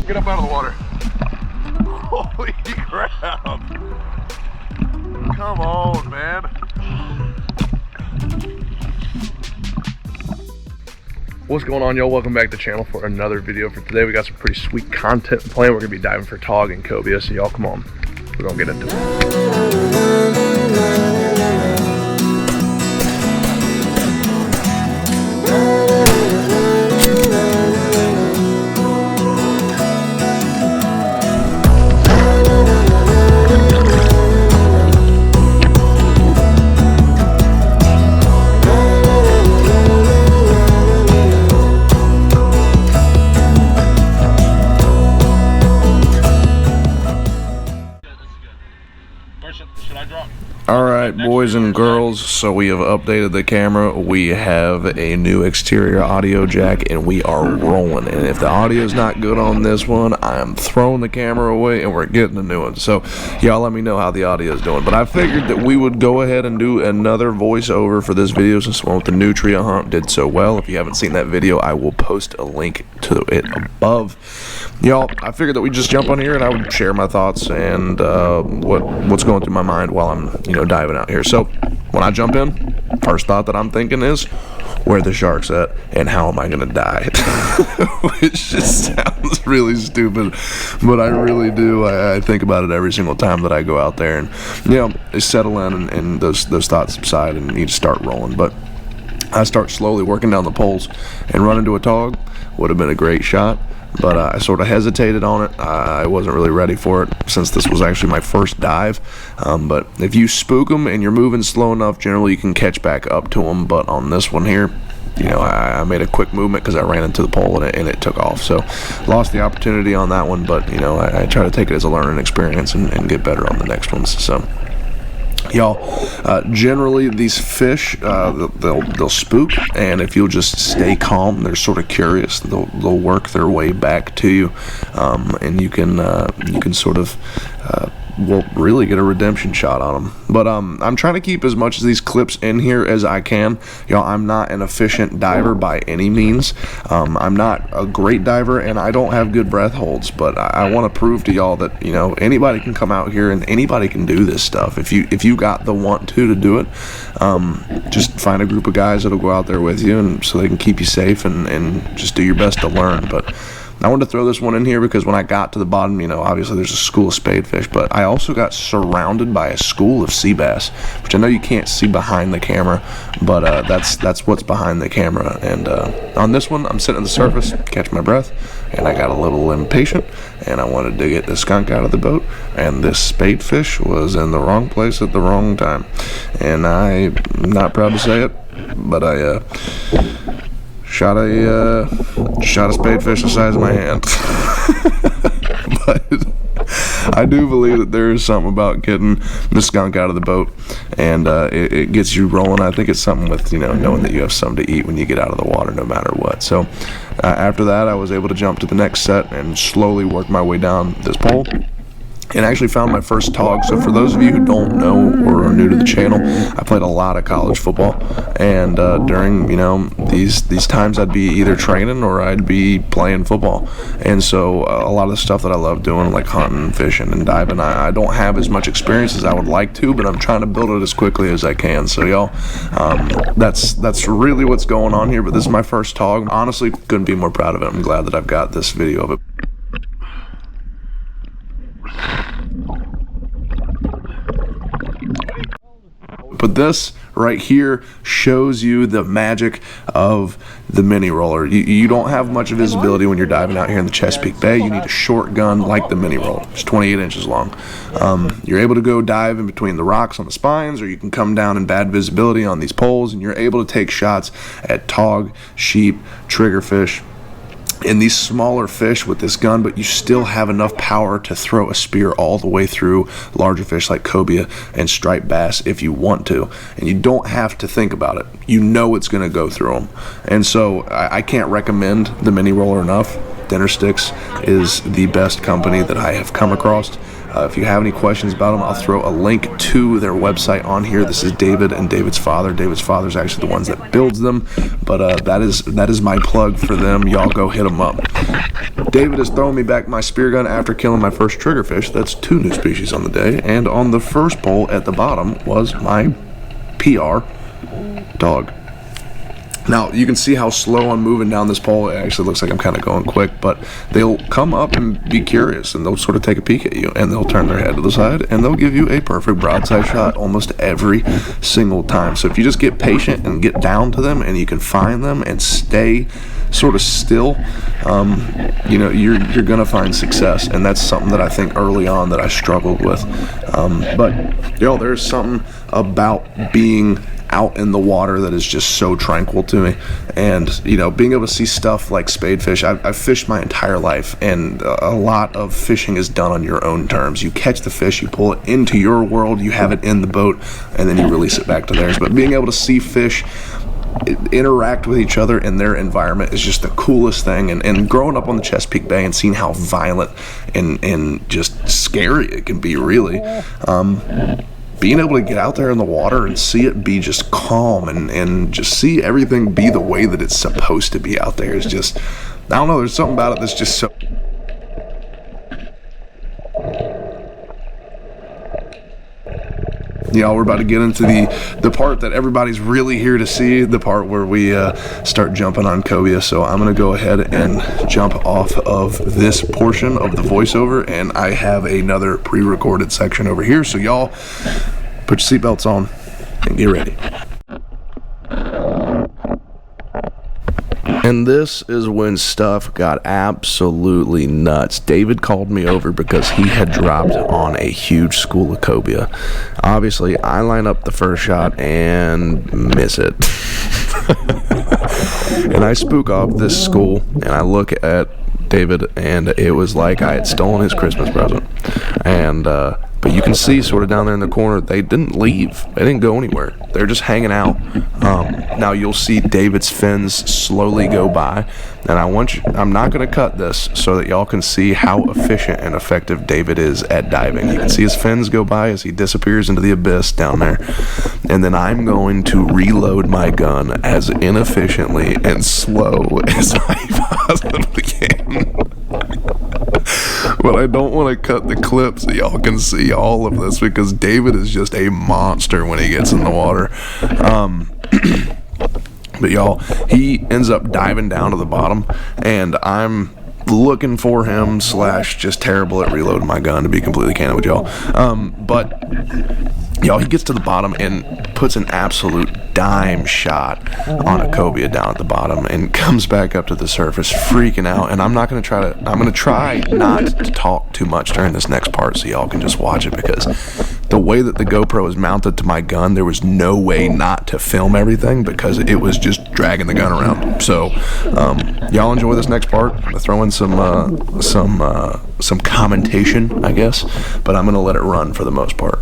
Get up out of the water. Holy crap. Come on, man. What's going on, y'all? Welcome back to the channel for another video. For today, we got some pretty sweet content planned. We're gonna be diving for tog and cobia, so y'all come on. We're gonna get into it. Alright, boys and girls, so we have updated the camera. We have a new exterior audio jack and we are rolling. And if the audio is not good on this one, I am throwing the camera away and we're getting a new one. So y'all let me know how the audio is doing. But I figured that we would go ahead and do another voiceover for this video since the one with the nutria hunt did so well. If you haven't seen that video, I will post a link to it above. Y'all, I figured that we'd just jump on here and I would share my thoughts and what's going through my mind while I'm, diving out here. So when I jump in, first thought that I'm thinking is, where the shark's at and how am I gonna die? Which just sounds really stupid, but I really do. I think about it every single time that I go out there, and settle in and those thoughts subside and you start rolling. But I start slowly working down the poles and run into a tog. Would have been a great shot, but I sort of hesitated on it. I wasn't really ready for it since this was actually my first dive. But if you spook them and you're moving slow enough, generally you can catch back up to them. But on this one here, I made a quick movement because I ran into the pole and it took off. So lost the opportunity on that one, but I try to take it as a learning experience and get better on the next ones. So y'all, generally these fish, they'll spook, and if you'll just stay calm, they're sort of curious. They'll work their way back to you, and you can sort of really get a redemption shot on them. But I'm trying to keep as much of these clips in here as I can. Y'all, I'm not an efficient diver by any means. I'm not a great diver and I don't have good breath holds, but I want to prove to y'all that anybody can come out here and anybody can do this stuff if you got the want to do it. Just find a group of guys that'll go out there with you, and so they can keep you safe and just do your best to learn. But I wanted to throw this one in here because when I got to the bottom, obviously there's a school of spadefish, but I also got surrounded by a school of sea bass, which I know you can't see behind the camera, but that's what's behind the camera. And on this one, I'm sitting on the surface, catch my breath, and I got a little impatient, and I wanted to get the skunk out of the boat, and this spadefish was in the wrong place at the wrong time. And I'm not proud to say it, but I shot a spadefish the size of my hand. But I do believe that there is something about getting the skunk out of the boat, and it gets you rolling. I think it's something with knowing that you have something to eat when you get out of the water, no matter what. So after that, I was able to jump to the next set and slowly work my way down this pole, and I actually found my first tog. So for those of you who don't know or are new to the channel, I played a lot of college football, and during these times I'd be either training or I'd be playing football. And so a lot of the stuff that I love doing, like hunting, fishing, and diving, I don't have as much experience as I would like to, but I'm trying to build it as quickly as I can. So y'all, that's really what's going on here. But this is my first tog. Honestly, couldn't be more proud of it. I'm glad that I've got this video of it. But this right here shows you the magic of the mini roller. You don't have much visibility when you're diving out here in the Chesapeake Bay. You need a short gun like the mini roller. It's 28 inches long. You're able to go dive in between the rocks on the spines, or you can come down in bad visibility on these poles, and you're able to take shots at tog, sheep, triggerfish, and these smaller fish with this gun, but you still have enough power to throw a spear all the way through larger fish like cobia and striped bass if you want to, and you don't have to think about it. It's going to go through them. And so I can't recommend the mini roller enough. Dinner Sticks is the best company that I have come across. If you have any questions about them, I'll throw a link to their website on here. This is David and David's father. David's father is actually the ones that builds them, but that is my plug for them. Y'all go hit them up. David has thrown me back my spear gun after killing my first triggerfish. That's 2 new species on the day, and on the first pole at the bottom was my PR dog. Now, you can see how slow I'm moving down this pole. It actually looks like I'm kind of going quick, but they'll come up and be curious, and they'll sort of take a peek at you, and they'll turn their head to the side, and they'll give you a perfect broadside shot almost every single time. So if you just get patient and get down to them, and you can find them and stay sort of still, you're going to find success, and that's something that I think early on that I struggled with. But there's something about being out in the water that is just so tranquil to me, and being able to see stuff like spadefish. I've fished my entire life, and a lot of fishing is done on your own terms. You catch the fish, you pull it into your world, you have it in the boat, and then you release it back to theirs. But being able to see fish interact with each other in their environment is just the coolest thing, and growing up on the Chesapeake Bay and seeing how violent and just scary it can be, really, being able to get out there in the water and see it be just calm and just see everything be the way that it's supposed to be out there is just, I don't know, there's something about it that's just so... We're about to get into the part that everybody's really here to see, the part where we start jumping on COBIA. So I'm going to go ahead and jump off of this portion of the voiceover, and I have another pre-recorded section over here. So y'all, put your seatbelts on and get ready. And this is when stuff got absolutely nuts. David called me over because he had dropped on a huge school of COBIA. Obviously, I line up the first shot and miss it. And I spook off this school, and I look at David, and it was like I had stolen his Christmas present. And but you can see sort of down there in the corner, they didn't leave. They didn't go anywhere. They're just hanging out. Now you'll see David's fins slowly go by, and I'm not going to cut this so that y'all can see how efficient and effective David is at diving. You can see his fins go by as he disappears into the abyss down there, and then I'm going to reload my gun as inefficiently and slow as I possibly can. But I don't want to cut the clip so y'all can see all of this, because David is just a monster when he gets in the water. But y'all, he ends up diving down to the bottom, and I'm looking for him / just terrible at reloading my gun, to be completely candid with y'all. But y'all, he gets to the bottom and puts an absolute dime shot on a COBIA down at the bottom and comes back up to the surface freaking out. And I'm going to try not to talk too much during this next part so y'all can just watch it, because the way that the GoPro is mounted to my gun, there was no way not to film everything because it was just dragging the gun around. So y'all enjoy this next part. I'm gonna throw in some commentation, I guess, but I'm gonna let it run for the most part.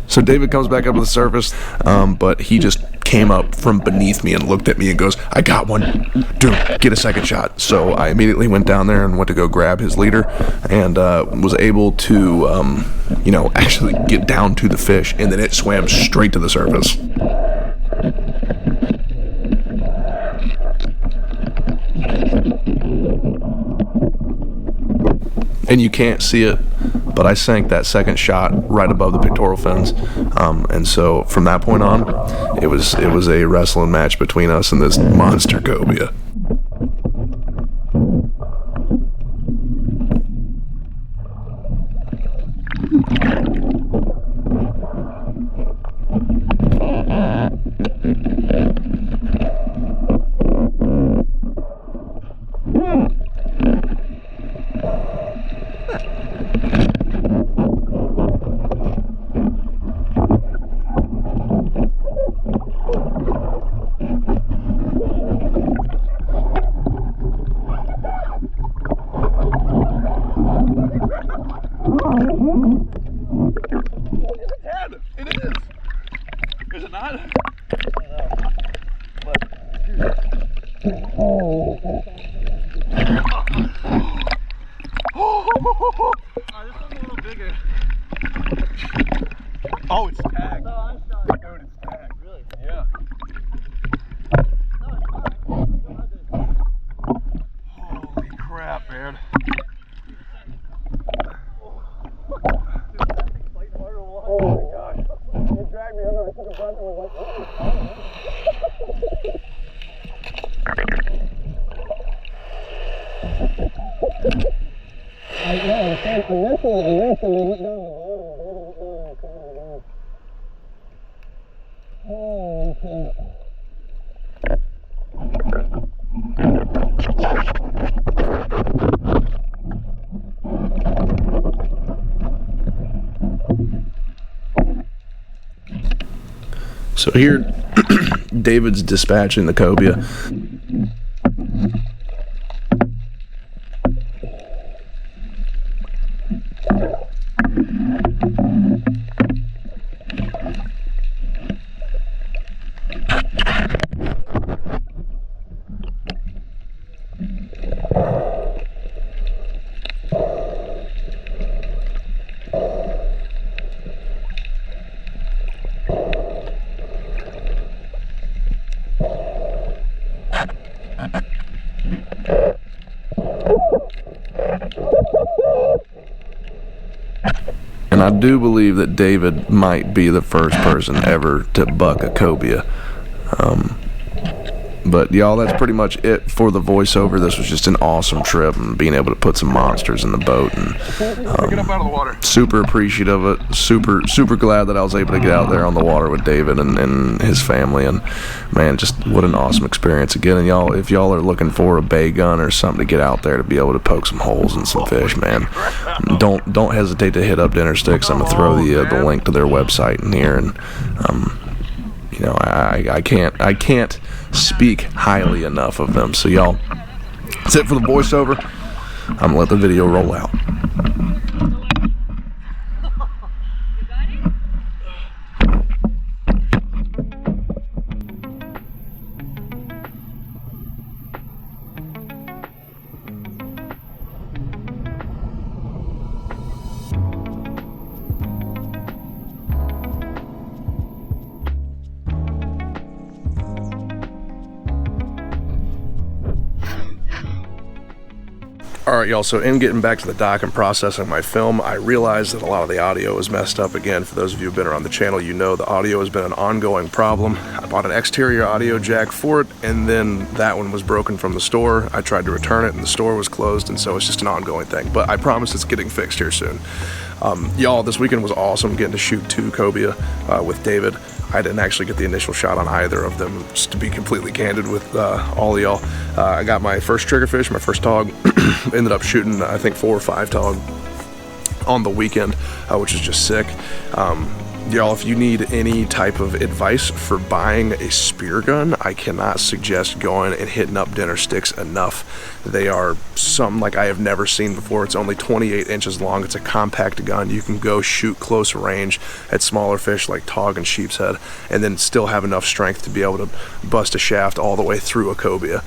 So David comes back up to the surface, but he just came up from beneath me and looked at me and goes, "I got one. Dude, get a second shot." So I immediately went down there and went to go grab his leader, and was able to, actually get down to the fish, and then it swam straight to the surface. And you can't see it, but I sank that second shot right above the pectoral fins, and so from that point on, it was a wrestling match between us and this monster COBIA. Oh, it's tagged. No, I shot it. Dude, it's tagged. Really? Yeah. No, it's fine. Holy crap, man. Oh my gosh. He dragged me under. I took a breath and was like, oh. So here, David's dispatching the cobia. And I do believe that David might be the first person ever to buck a cobia. But y'all, that's pretty much it for the voiceover. This was just an awesome trip and being able to put some monsters in the boat, and Get up out of the water. super appreciative of it. Super glad that I was able to get out there on the water with David and his family, and man, just what an awesome experience again. And y'all, if y'all are looking for a bay gun or something to get out there to be able to poke some holes in some fish, man, don't hesitate to hit up Dinner Sticks. I'm gonna throw the link to their website in here, and you know, I can't speak highly enough of them. So y'all, that's it for the voiceover. I'm gonna let the video roll out. Alright y'all, so in getting back to the dock and processing my film, I realized that a lot of the audio is messed up again. For those of you who've been around the channel, you know the audio has been an ongoing problem. I bought an exterior audio jack for it, and then that one was broken from the store. I tried to return it and the store was closed, and so it's just an ongoing thing. But I promise it's getting fixed here soon. Y'all, this weekend was awesome getting to shoot 2 cobia with David. I didn't actually get the initial shot on either of them, just to be completely candid with all of y'all. I got my first triggerfish, my first tog. Ended up shooting, I think, 4 or 5 tog on the weekend, which is just sick. Y'all, if you need any type of advice for buying a spear gun, I cannot suggest going and hitting up Dinner Sticks enough. They are something like I have never seen before. It's only 28 inches long. It's a compact gun. You can go shoot close range at smaller fish like tog and sheep's head, and then still have enough strength to be able to bust a shaft all the way through a cobia.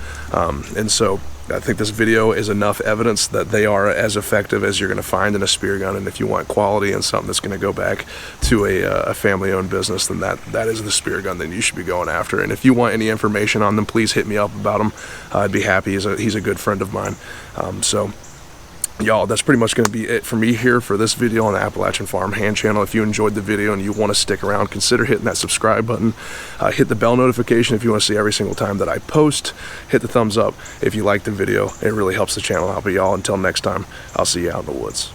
And so I think this video is enough evidence that they are as effective as you're going to find in a spear gun. And if you want quality and something that's going to go back to a family-owned business, then that is the spear gun that you should be going after. And if you want any information on them, please hit me up about them. I'd be happy. He's a good friend of mine. So y'all, that's pretty much going to be it for me here for this video on the Appalachian Farm Hand channel. If you enjoyed the video and you want to stick around, consider hitting that subscribe button. Hit the bell notification if you want to see every single time that I post. Hit the thumbs up if you like the video. It really helps the channel out. But y'all, until next time, I'll see you out in the woods.